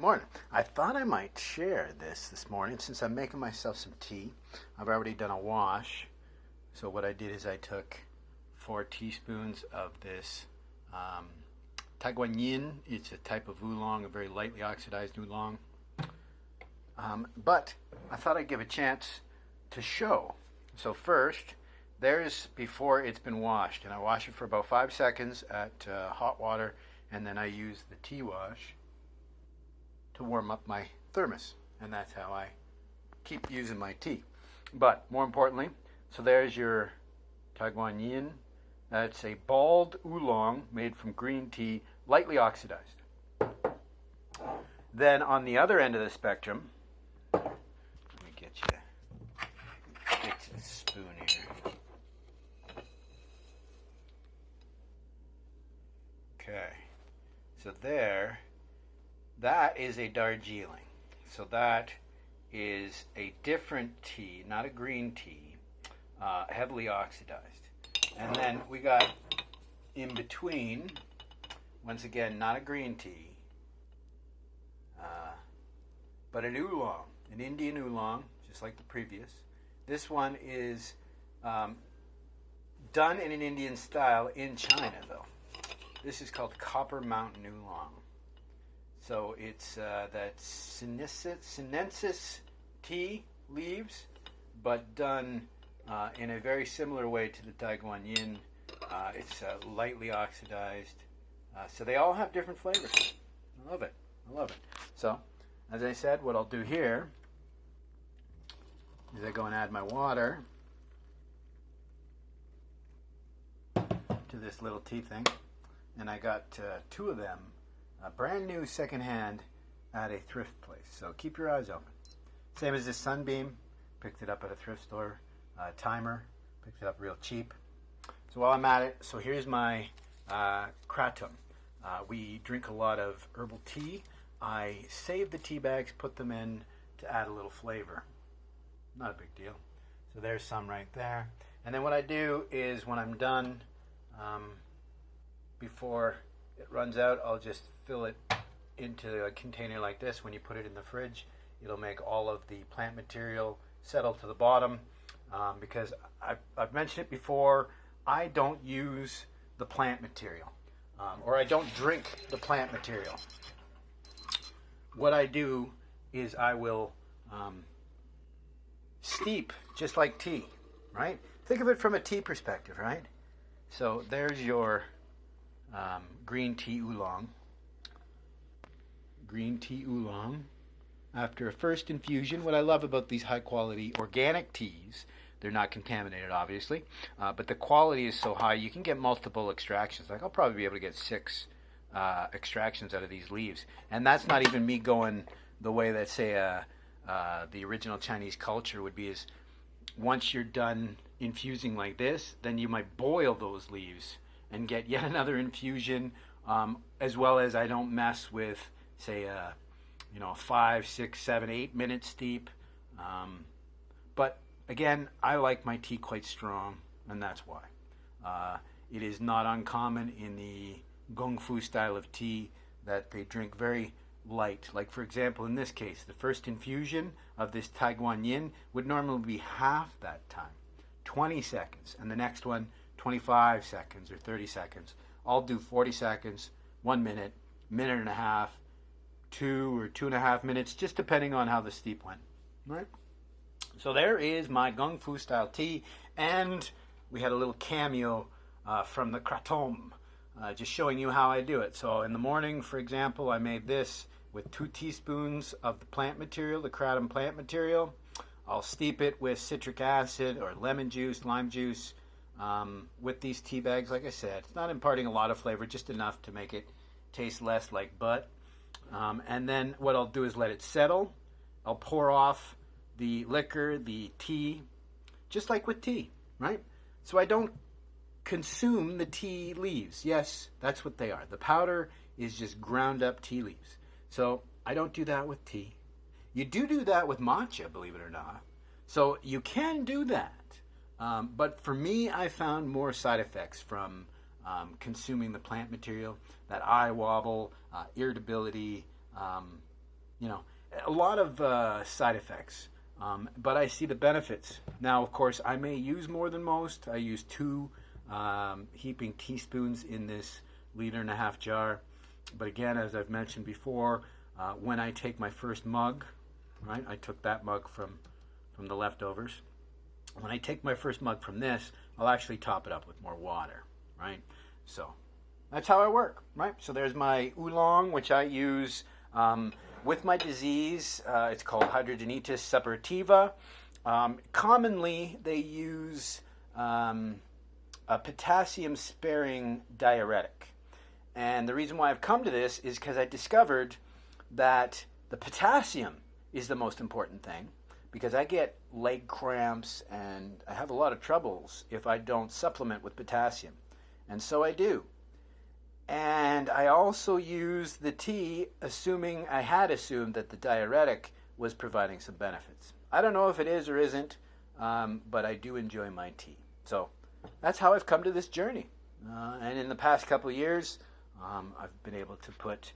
Good morning. I thought I might share this morning since I'm making myself some tea. I've already done a wash. So what I did is I took 4 teaspoons of this Taguanyin. It's a type of oolong, a very lightly oxidized oolong. But I thought I'd give a chance to show. So first, there's before it's been washed. And I wash it for about 5 seconds at hot water. And then I use the tea wash to warm up my thermos, and that's how I keep using my tea. But more importantly, so there's your Taguanyin. That's a bald oolong made from green tea, lightly oxidized. Then on the other end of the spectrum, let me get you a spoon here. Okay, so that is a Darjeeling. So that is a different tea, not a green tea, heavily oxidized. And then we got in between, once again, not a green tea, but an oolong, an Indian oolong, just like the previous. This one is done in an Indian style in China, though. This is called Copper Mountain Oolong. So it's that sinensis tea leaves, but done in a very similar way to the Taguanyin. It's lightly oxidized. So they all have different flavors. I love it. So, as I said, what I'll do here is I go and add my water to this little tea thing. And I got 2 of them, brand new secondhand at a thrift place. So keep your eyes open. Same as this Sunbeam, picked it up at a thrift store. Timer, picked it up real cheap. So while I'm at it, so here's my kratom. We drink a lot of herbal tea. I save the tea bags, put them in to add a little flavor. Not a big deal. So there's some right there. And then what I do is when I'm done, before it runs out, I'll just fill it into a container like this. When you put it in the fridge, it'll make all of the plant material settle to the bottom. Because I've mentioned it before, I don't use the plant material, or I don't drink the plant material. What I do is I will steep, just like tea, right? Think of it from a tea perspective, right? So there's your green tea oolong. Green tea oolong. After a first infusion, what I love about these high quality organic teas, they're not contaminated obviously, but the quality is so high you can get multiple extractions. Like I'll probably be able to get 6 extractions out of these leaves. And that's not even me going the way that say the original Chinese culture would be, is once you're done infusing like this, then you might boil those leaves and get yet another infusion, as well as I don't mess with, say, a 5, 6, 7, 8 minute steep. But again, I like my tea quite strong, and that's why. It is not uncommon in the Gong Fu style of tea that they drink very light. Like for example, in this case, the first infusion of this Taguanyin would normally be half that time, 20 seconds, and the next one 25 seconds or 30 seconds. I'll do 40 seconds, 1 minute, minute and a half, 2 or 2.5 minutes, just depending on how the steep went. Right? So there is my Gong Fu style tea, and we had a little cameo from the kratom, just showing you how I do it. So in the morning, for example, I made this with 2 teaspoons of the plant material, the kratom plant material. I'll steep it with citric acid or lemon juice, lime juice, with these tea bags. Like I said, it's not imparting a lot of flavor, just enough to make it taste less like butt. And then what I'll do is let it settle. I'll pour off the liquor, the tea, just like with tea, right? So I don't consume the tea leaves. Yes, that's what they are. The powder is just ground up tea leaves. So I don't do that with tea. You do that with matcha, believe it or not. So you can do that. But for me, I found more side effects from consuming the plant material, that eye wobble, irritability, a lot of side effects. But I see the benefits. Now, of course, I may use more than most. I use 2 heaping teaspoons in this 1.5 liter jar. But again, as I've mentioned before, when I take my first mug, right, I took that mug from the leftovers. When I take my first mug from this, I'll actually top it up with more water, right? So that's how I work, right? So there's my Oolong, which I use with my disease. It's called hidradenitis suppurativa. Commonly, they use a potassium-sparing diuretic. And the reason why I've come to this is because I discovered that the potassium is the most important thing, because I get leg cramps and I have a lot of troubles if I don't supplement with potassium. And so I do. And I also use the tea, I had assumed that the diuretic was providing some benefits. I don't know if it is or isn't, but I do enjoy my tea. So that's how I've come to this journey. And in the past couple of years, I've been able to put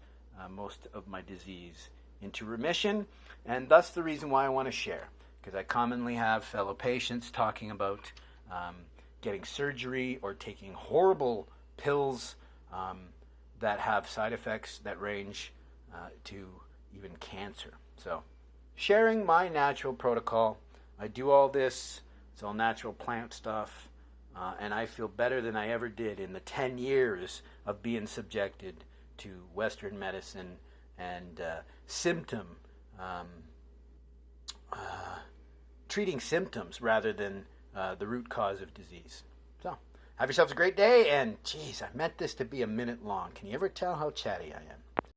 most of my disease into remission, and that's the reason why I want to share, because I commonly have fellow patients talking about getting surgery or taking horrible pills that have side effects that range to even cancer. So sharing my natural protocol. I do all this. It's all natural plant stuff. And I feel better than I ever did in the 10 years of being subjected to Western medicine and treating symptoms rather than the root cause of disease. So have yourselves a great day, and geez, I meant this to be a minute long. Can you ever tell how chatty I am?